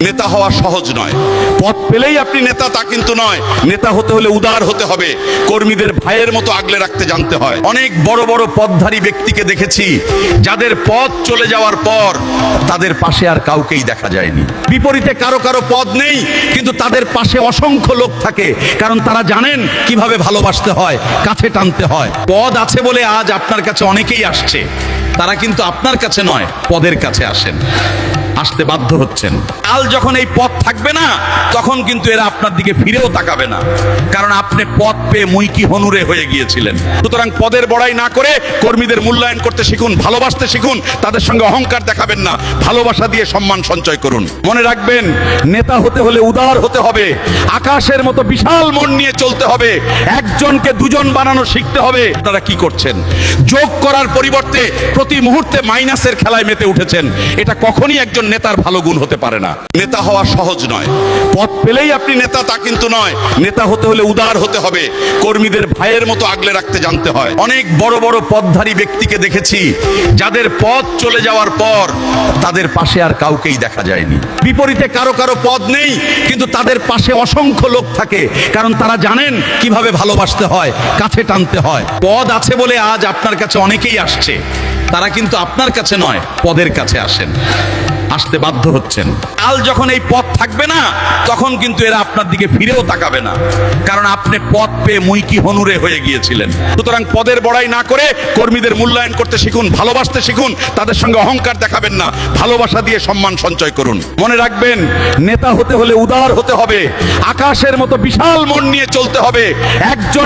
নেতা হওয়া সহজ নয়। পদ পেলেই আপনি নেতা তা কিন্তু নয়। নেতা হতে হলে উদার হতে হবে, কর্মীদের ভাইয়ের মতো আগলে রাখতে জানতে হয়। অনেক বড় বড় পদধারী ব্যক্তিকে দেখেছি যাদের পদ চলে যাওয়ার পর তাদের পাশে আর কাউকেই দেখা যায়নি। বিপরীতে কারো কারো পদ নেই, কিন্তু তাদের পাশে অসংখ্য লোক থাকে, কারণ তারা জানেন কিভাবে ভালোবাসতে হয়, কাছে টানতে হয়। পদ আছে বলে আজ আপনার কাছে অনেকেই আসছে, তারা কিন্তু আপনার কাছে নয়, পদের কাছে আসেন, আসতে বাধ্য হচ্ছেন। কাল যখন এই পদ থাকবে না, তখন কিন্তু এরা আপনার দিকে ফিরেও তাকাবে না, কারণ আপনি পদ পেয়ে মুইকি হনুরে হয়ে গিয়েছিলেন। সুতরাং পদের বড়াই না করে কর্মীদের মূল্যায়ন করতে শিখুন, ভালোবাসতে শিখুন, তাদের সঙ্গে অহংকার দেখাবেন না, ভালোবাসা দিয়ে সম্মান সঞ্চয় করুন। মনে রাখবেন, নেতা হতে হলে উদার হতে হবে, আকাশের মতো বিশাল মন নিয়ে চলতে হবে, একজনকে দুজন বানানো শিখতে হবে। আপনারা কি করছেন? যোগ করার পরিবর্তে প্রতি মুহূর্তে মাইনাসের খেলায় মেতে উঠেছেন। এটা কখনই একজন নেতার ভালো গুণ হতে পারে না। নেতা হওয়া সহজ নয়। পদ পেলেই আপনি নেতা তা কিন্তু নয়। নেতা হতে হলে উদার হতে হবে, কর্মীদের ভাইয়ের মতো আগলে রাখতে জানতে হয়। অনেক বড় বড় পদধারী ব্যক্তিকে দেখেছি যাদের পদ চলে যাওয়ার পর তাদের পাশে আর কাউকেই দেখা যায়নি। বিপরীতে কারো কারো পদ নেই, কিন্তু তাদের পাশে অসংখ্য লোক থাকে, কারণ তারা জানেন কিভাবে ভালোবাসতে হয়, কাছে টানতে হয়। পদ আছে বলে আজ আপনার কাছে অনেকেই আসছে, তারা কিন্তু আপনার কাছে নয়, পদের কাছে আসেন, আসতে বাধ্য হচ্ছেন। কাল যখন এই পদ থাকবে না, তখন কিন্তু এরা আপনার দিকে ফিরেও তাকাবে না, কারণ আপনি পদ পেয়ে মুইকি হনুরে হয়ে গিয়েছিলেন। সুতরাং পদের বড়াই না করে কর্মীদের মূল্যায়ন করতে শিখুন, ভালোবাসতে শিখুন, তাদের সঙ্গে অহংকার দেখাবেন না, ভালোবাসা দিয়ে সম্মান সঞ্চয় করুন। মনে রাখবেন, নেতা হতে হলে উদার হতে হবে, আকাশের মতো বিশাল মন নিয়ে চলতে হবে, একজন